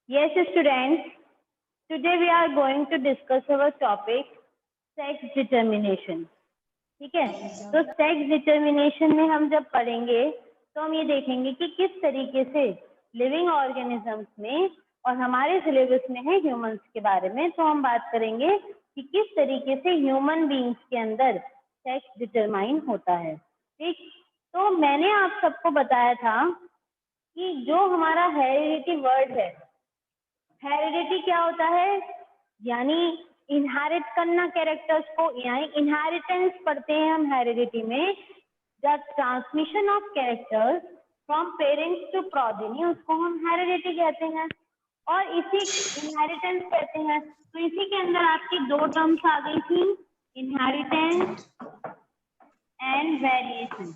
Yes, students. Today we are going to discuss our topic sex determination. ठीक है, तो sex determination में हम जब पढ़ेंगे तो हम ये देखेंगे कि किस तरीके से लिविंग ऑर्गेनिजम्स में और हमारे सिलेबस में है ह्यूमंस के बारे में, तो हम बात करेंगे कि किस तरीके से ह्यूमन बीइंग्स के अंदर सेक्स डिटरमाइन होता है। ठीक, तो मैंने आप सबको बताया था कि जो हमारा हेरिडिटी वर्ड है, हेरिडिटी क्या होता है, यानी इनहेरिट करना कैरेक्टर्स को, यानी इनहेरिटेंस पढ़ते हैं हम हेरिडिटी में। The transmission of characters from parents to progeny, उसको हम हेरिडिटी कहते हैं और इसी इनहेरिटेंस कहते हैं। तो इसी के अंदर आपकी दो टर्म्स आ गई थी, इनहेरिटेंस एंड वेरिएशन।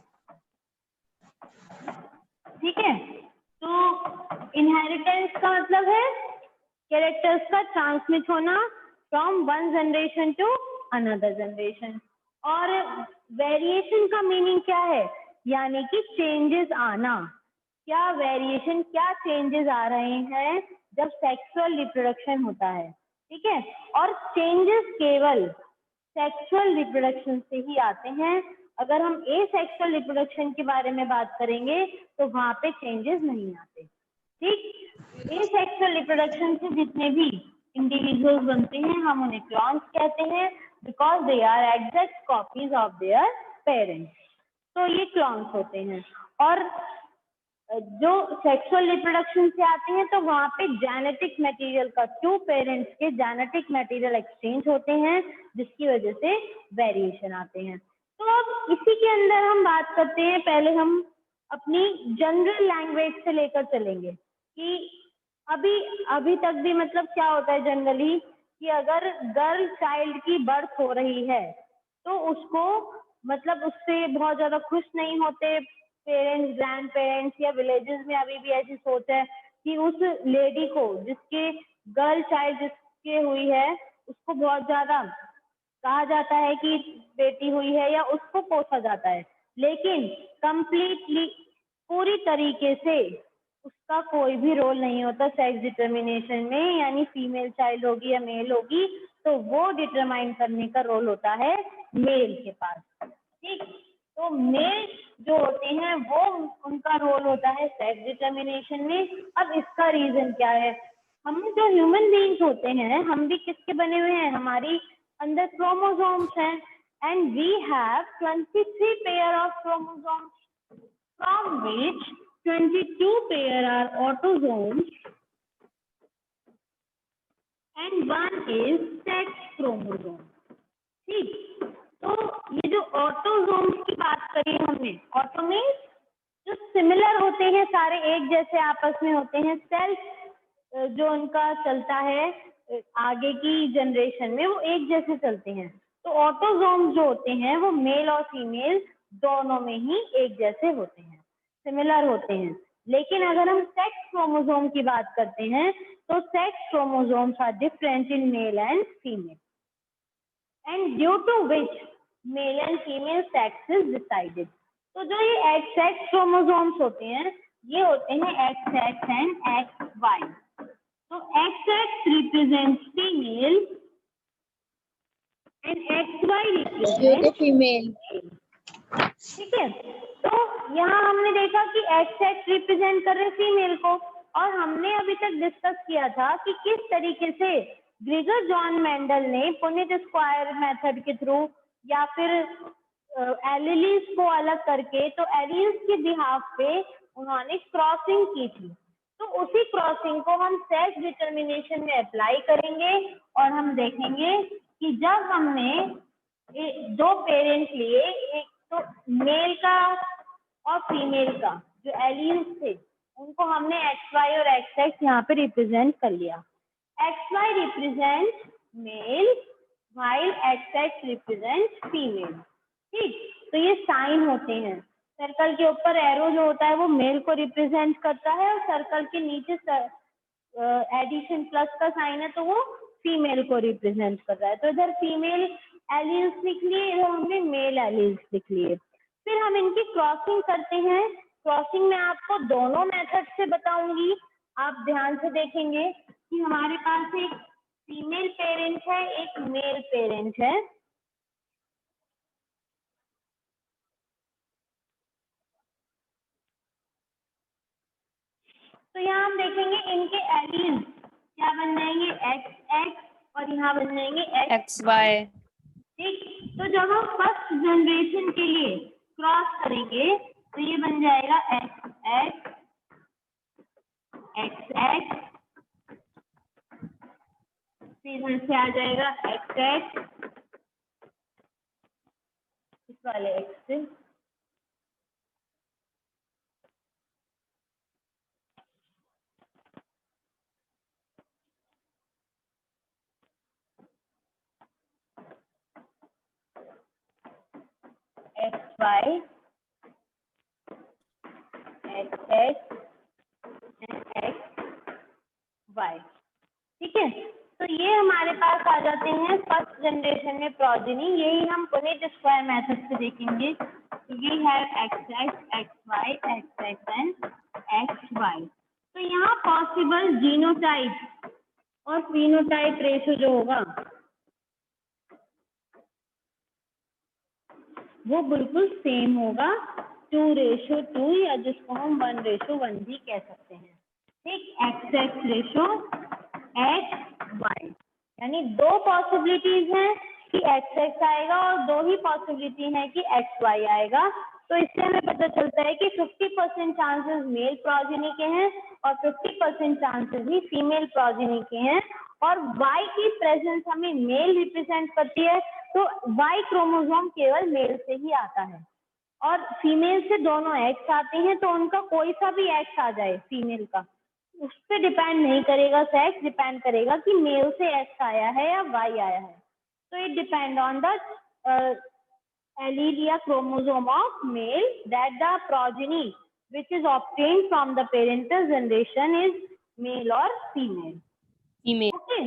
ठीक है, तो इनहेरिटेंस का मतलब है कैरेक्टर्स का ट्रांसमिट होना from one generation to another generation, और वेरिएशन का मीनिंग क्या है, यानी कि चेंजेस आना। क्या वेरिएशन, क्या चेंजेस आ रहे हैं जब सेक्सुअल रिप्रोडक्शन होता है। ठीक है, और चेंजेस केवल सेक्सुअल रिप्रोडक्शन से ही आते हैं। अगर हम एसेक्सुअल रिप्रोडक्शन के बारे में बात करेंगे तो वहां पे चेंजेस नहीं आते। ठीक, एसेक्सुअल रिप्रोडक्शन से जितने भी इंडिविजुअल्स बनते हैं हम उन्हें क्लॉन्स कहते हैं, because they are exact copies of their parents. तो ये क्लॉन्स होते हैं। और जो सेक्सुअल रिप्रोडक्शन से आते हैं तो वहां पे जेनेटिक मटेरियल का, टू पेरेंट्स के जेनेटिक मटेरियल एक्सचेंज होते हैं, जिसकी वजह से वेरिएशन आते हैं। तो अब इसी के अंदर हम बात करते हैं, पहले हम अपनी जनरल लैंग्वेज से लेकर चलेंगे कि अभी तक भी मतलब क्या होता है जनरली, कि अगर गर्ल चाइल्ड की बर्थ हो रही है तो उसको मतलब उससे बहुत ज्यादा खुश नहीं होते पेरेंट्स, ग्रैंड पेरेंट्स, या विलेजेस में अभी भी ऐसी सोच है कि उस लेडी को, जिसके गर्ल चाइल्ड जिसके हुई है, उसको बहुत ज्यादा कहा जाता है कि बेटी हुई है या उसको पोसा जाता है, लेकिन कंप्लीटली पूरी तरीके से उसका कोई भी रोल नहीं होता सेक्स डिटर्मिनेशन में। यानी फीमेल चाइल्ड होगी या मेल होगी तो वो डिटरमाइन करने का रोल होता है मेल के पास। ठीक, तो मेल जो होते हैं वो उनका रोल होता है सेक्स डिटर्मिनेशन में। अब इसका रीजन क्या है, हम जो ह्यूमन बीइंग्स होते हैं हम भी किसके बने हुए हैं, हमारी अंदर क्रोमोसोम्स हैं, and we have 23 pair of chromosomes, from which 22 pair are autosomes and one is sex chromosome. ठीक, तो ये जो ऑटोजोम्स की बात करी हमने, ऑटो मीन्स जो सिमिलर होते हैं, सारे एक जैसे आपस में होते हैं, सेल्स जो उनका चलता है आगे की जनरेशन में वो एक जैसे चलते हैं। तो ऑटोजोम्स जो होते हैं वो मेल और फीमेल दोनों में ही एक जैसे होते हैं, सिमिलर होते हैं। लेकिन अगर हम सेक्स क्रोमोसोम की बात करते हैं तो sex chromosomes are different in male and female, and due to which male and female sex is decided. तो जो ये XX क्रोमोसोम्स होते हैं ये होते हैं XX एंड XY। तो XX represents female and XY represents female. ठीक है, तो यहाँ हमने देखा कि XX रिप्रेजेंट कर रहे फीमेल को, और हमने अभी तक डिस्कस किया था कि किस तरीके से ग्रेगर जॉन मेंडल ने पुनेट स्क्वायर मेथड के थ्रू या फिर एलिलीज को अलग करके, तो एलील्स के बिहाफ पे उन्होंने क्रॉसिंग की थी। तो उसी क्रॉसिंग को हम सेक्स डिटर्मिनेशन में अप्लाई करेंगे और हम देखेंगे कि जब हमने दो पेरेंट लिए, एक तो मेल का और फीमेल का, जो एलील्स थे उनको हमने XY और XX यहाँ पे रिप्रेजेंट कर लिया। XY represents male while XX represents female। ठीक, तो ये साइन होते हैं। सर्कल के ऊपर एरो जो होता है वो मेल को रिप्रेजेंट करता है और सर्कल के नीचे एडिशन प्लस का साइन है तो वो फीमेल को रिप्रेजेंट कर रहा है। तो इधर फीमेल एलील्स लिख लिए, इधर हमने मेल एलील्स लिख लिए। फिर हम इनकी क्रॉसिंग करते हैं। क्रॉसिंग में आपको दोनों मेथड से बताऊंगी, आप ध्यान से देखेंगे। कि हमारे पास एक फीमेल पेरेंट है, एक मेल पेरेंट है। तो यहाँ हम देखेंगे इनके एलील क्या बन जाएंगे, XX, और यहाँ बन जाएंगे XY। ठीक, तो जब हम फर्स्ट जनरेशन के लिए क्रॉस करेंगे तो ये बन जाएगा XX, XX, फिर से आ जाएगा XX, इस वाले X से, XY, XX, XY। ठीक है, तो ये हमारे पास आ जाते हैं फर्स्ट जनरेशन में प्रोजेनी। यही हम पुनेट स्क्वायर मेथड से देखेंगे। ये है XX, XY, XX and XY। तो यहाँ पॉसिबल जीनोटाइप और फिनोटाइप रेशो जो होगा वो बिल्कुल सेम होगा, 2:2, या जिसको हम 1:1 भी कह सकते हैं। ठीक, XX रेशो XY, यानी दो पॉसिबिलिटीज हैं कि XX आएगा और दो ही पॉसिबिलिटी है कि XY आएगा। तो इससे हमें पता चलता है कि 50% चांसेस मेल प्रोजेनी के हैं और 50% चांसेस ही फीमेल प्रोजेनी के हैं। और Y की प्रेजेंस हमें मेल रिप्रेजेंट करती है, तो Y क्रोमोसोम केवल मेल से ही आता है, और फीमेल से दोनों एक्स आते हैं। तो उनका कोई सा भी एक्स आ जाए फीमेल का, उस पर डिपेंड नहीं करेगा सेक्स, डिपेंड करेगा कि मेल से एक्स आया है या वाई आया है। तो it depend on the allele या chromosome of male that the progeny which is obtained from the parental generation is male or female. Okay,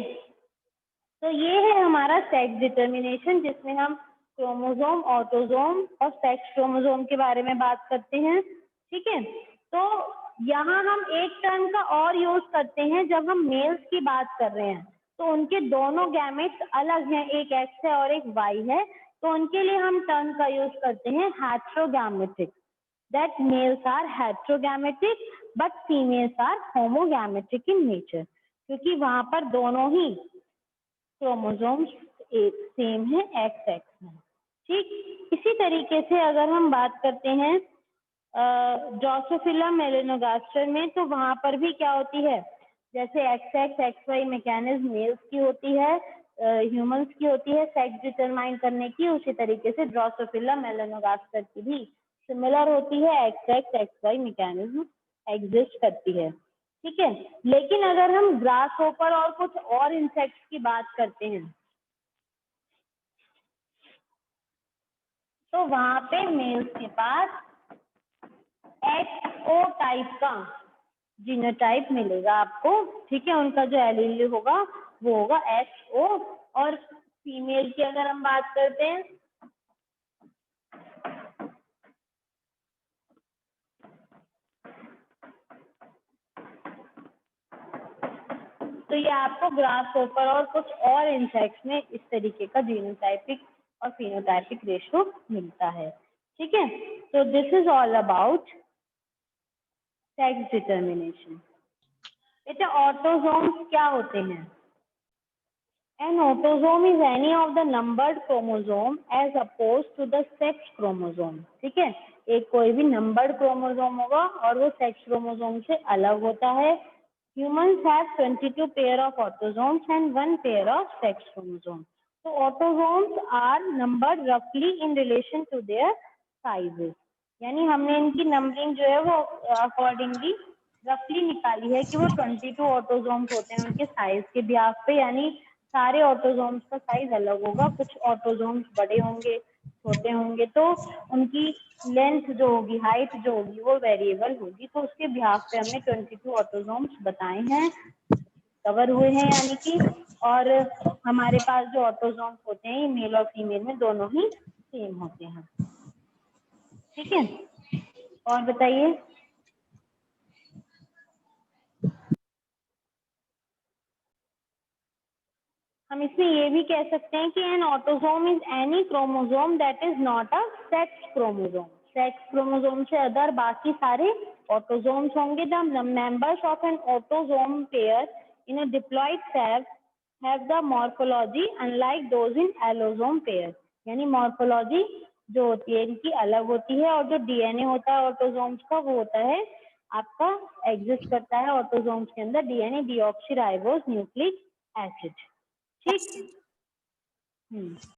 तो ये है हमारा सेक्स डिटर्मिनेशन, जिसमें हम क्रोमोसोम, ऑटोसोम और सेक्स क्रोमोसोम के बारे में बात करते हैं। ठीक है, तो यहाँ हम एक टर्म का और यूज करते हैं जब हम मेल्स की बात कर रहे हैं, तो उनके दोनों गैमेट्स अलग हैं, एक एक्स है और एक वाई है, तो उनके लिए हम टर्म का यूज करते हैं heterogametic, that males are heterogametic but females are homogametic in nature, क्योंकि वहां पर दोनों ही क्रोमोसोम्स सेम है, एक्स एक्स है। ठीक, इसी तरीके से अगर हम बात करते हैं ड्रोसोफिला मेलानोगास्टर में, तो वहां पर भी क्या होती है, जैसे XX XY मैकेनिज्म मेल्स की होती है, ह्यूमंस की होती है सेक्स डिटरमाइन करने की, उसी तरीके से ड्रोसोफिला मेलानोगास्टर की भी सिमिलर होती है, XX XY मैकेनिज्म एग्जिस्ट करती है। ठीक है, लेकिन अगर हम ग्रास होपर और कुछ और इंसेक्ट्स की बात करते हैं तो वहां पे मेल्स के पास XO टाइप का जीनोटाइप मिलेगा आपको। ठीक है, उनका जो एलील होगा वो होगा XO, और फीमेल की अगर हम बात करते हैं तो ये आपको ग्रास होपर और कुछ और इंसेक्ट्स में इस तरीके का जीनोटाइपिक और फिनोटाइपिक रेशो मिलता है। ठीक है, तो this is all about sex determination. बेटा ऑटोसोम्स क्या होते हैं? An autosome is any of the numbered chromosome as opposed to the sex chromosome. ठीक है, एक कोई भी नंबर्ड क्रोमोसोम होगा और वो सेक्स क्रोमोसोम से अलग होता है। Humans have 22 pair of autosomes and 1 pair of sex chromosomes. So autosomes are numbered roughly in relation to their sizes. यानी हमने इनकी नंबरिंग जो है वो अकॉर्डिंगली रफली निकाली है कि वो 22 ऑटोसोम्स होते हैं उनके साइज के बिहाफ पे, यानी सारे ऑटोसोम्स का साइज अलग होगा, कुछ ऑटोसोम्स बड़े होंगे, छोटे होंगे, तो उनकी लेंथ जो होगी, हाइट जो होगी वो वेरिएबल होगी। तो उसके बिहाफ पे हमने 22 ऑटोसोम्स बताए हैं, कवर हुए हैं यानी कि, और हमारे पास जो ऑटोसोम्स होते हैं मेल और फीमेल में दोनों ही सेम होते हैं। ठीक है, और बताइए। हम इसमें ये भी कह सकते हैं कि an autosome is any chromosome that is not a sex chromosome. Sex chromosome से अदर बाकी सारे ऑटोसोम्स होंगे। The members of an autosome pair in a diploid cell have the morphology unlike those in allosome pair. यानी morphology जो होती है इनकी अलग होती है, और जो डीएनए होता है ऑटोसोम्स का वो होता है आपका एग्जिस्ट करता है ऑटोसोम्स के अंदर DNA deoxy ribose nucleic acid. ठीक।